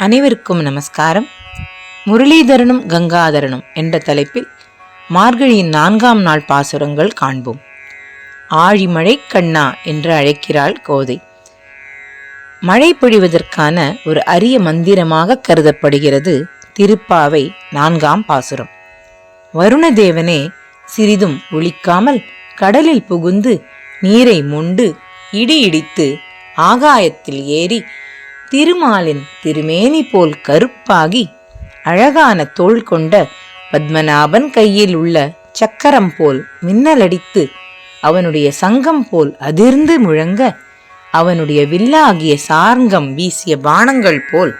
அனைவருக்கும் நமஸ்காரம். முரளிதரனும் கங்காதரனும் என்ற தலைப்பில் மார்கழியின் 4ஆம் நாள் பாசுரங்கள் காண்போம். ஆழிமழை கண்ணா என்று அழைக்கிறாள் கோதை. மழை பொழிவதற்கான ஒரு அரிய மந்திரமாக கருதப்படுகிறது திருப்பாவை 4ஆம் பாசுரம். வருணதேவனே சிறிதும் ஒளிக்காமல் கடலில் புகுந்து நீரை மொண்டு இடி இடித்து ஆகாயத்தில் ஏறி திருமாலின் திருமேனி போல் கருப்பாகி அழகான தோள் கொண்ட பத்மநாபன் கையில் உள்ள சக்கரம் போல் மின்னலடித்து அவனுடைய சங்கம் போல் அதிர்ந்து முழங்க அவனுடைய வில்லாகிய சார்ங்கம் வீசிய பாணங்கள் போல்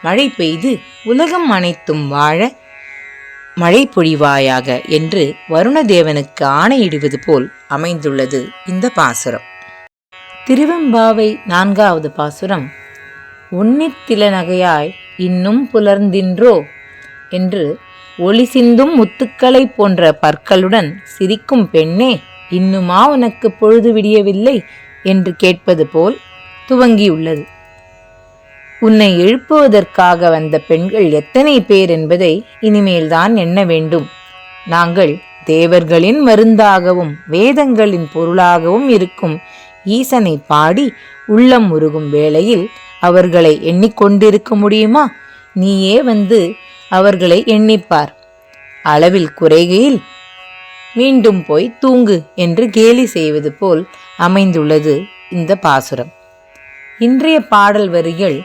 மழை பெய்து உலகம் அனைத்தும் வாழ மழை பொழிவாயாக என்று வருணதேவனுக்கு ஆணையிடுவது போல் அமைந்துள்ளது இந்த பாசுரம். திருவெம்பாவை 4வது பாசுரம் உன்னித்தில நகையாய் இன்னும் புலர்ந்தின்றோ என்று ஒளி சிந்தும் முத்துக்களை போன்ற பற்களுடன் சிரிக்கும் பெண்ணே, இன்னுமா உனக்கு பொழுது விடியவில்லை என்று கேட்பது போல் துவங்கியுள்ளது. உன்னை எழுப்புவதற்காக வந்த பெண்கள் எத்தனை பேர் என்பதை இனிமேல்தான் எண்ண வேண்டும். நாங்கள் தேவர்களின் மருந்தாகவும் வேதங்களின் பொருளாகவும் இருக்கும் ஈசனை பாடி உள்ளம் உருகும் வேளையில் அவர்களை எண்ணிக்கொண்டிருக்க முடியுமா? நீயே வந்து அவர்களை எண்ணிப்பார். அளவில் குறைகையில் மீண்டும் போய் தூங்கு என்று கேலி செய்வது போல் அமைந்துள்ளது இந்த பாசுரம். இன்றைய பாடல் வரிகள்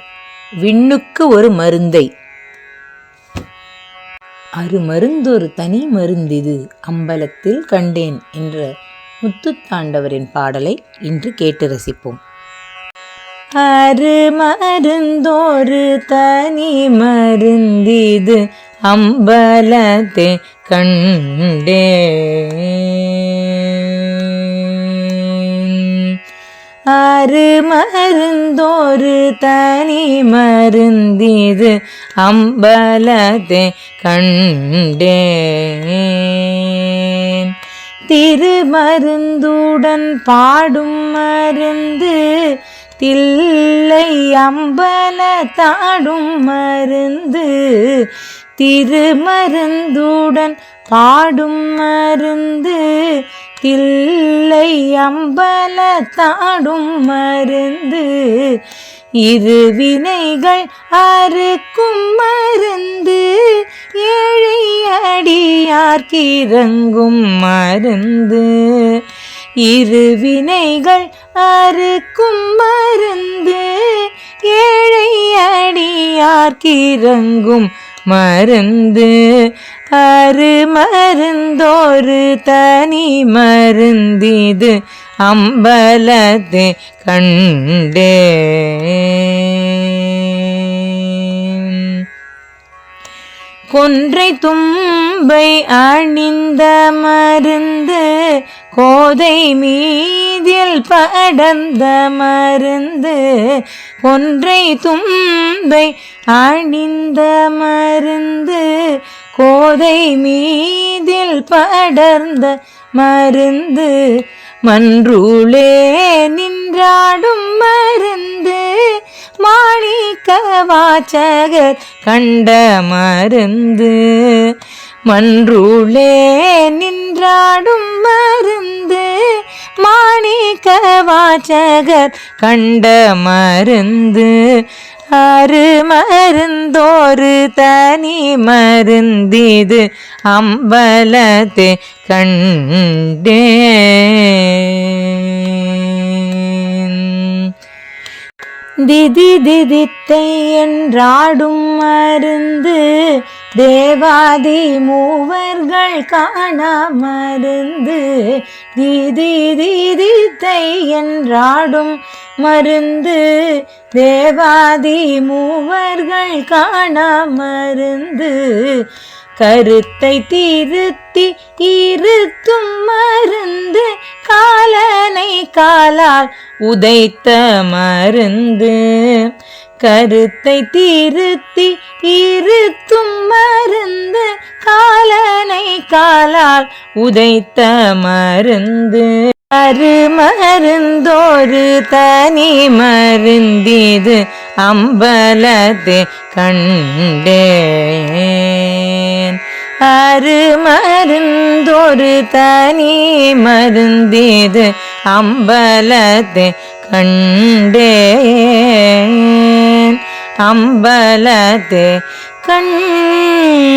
விண்ணுக்கு ஒரு மருந்தை, அருமருந்தொரு தனி மருந்திது அம்பலத்தில் கண்டேன் என்ற முத்துத்தாண்டவரின் பாடலை இன்று கேட்டு ரசிப்போம். அருமருந்தொரு தனி மருந்திது அம்பலத்தை கண்டே, அருமருந்தொரு தனி மருந்திது அம்பலத்தை கண்டேன், திருமருந்துடன் பாடும் மருந்து தில்லை அம்பல தாடும் மருந்து, திருமருந்துடன் பாடும் மருந்து தில்லை அம்பல தாடும் மருந்து, இரு வினைகள் அறுக்கும் மருந்து ஏழை அடியார்க்கிறங்கும் மருந்து, இரு வினைகள் அறுக்கும் மருந்து ஏழை அடியார்க்கிறங்கும் மருந்து, அருமருந்தொரு தனி மருந்திது அம்பலத்தை கண்டேன், கொன்றை தும்பை அணிந்த மருந்து கோதை மீதில் படர்ந்த மருந்து, கொன்றை தும்பை அணிந்த மருந்து கோதை மீதில் படர்ந்த மருந்து, மன்றுளே நின்றாடும் மருந்து மாணிக்க வாசகர் கண்ட மருந்து, மன்றுளே நின்றாடும் மருந்து மாணிக்க வாசகர் கண்ட மருந்து, அருமருந்தொரு தனி மருந்திது அம்பலத்தை கண்டேன், திதி திதித்தை என்றாடும் மருந்து தேவாதி மூவர்கள் காண மருந்து, திதி திதித்தை என்றாடும் மருந்து தேவாதி மூவர்கள் காண மருந்து, கருத்தை திருத்தி இருத்தும் மருந்து காலனை காலால் உதைத்த மருந்து, கருத்தை திருத்தி இருத்தும் மருந்து காலனை காலால் உதைத்த மருந்து, அருமருந்தோரு தனி மருந்திது அம்பலத்தை கண்டேன். அருமருந்தோரு தனி மருந்திது அம்பலத்தை கண்டேன். அம்பலத்தை கண்டேன்.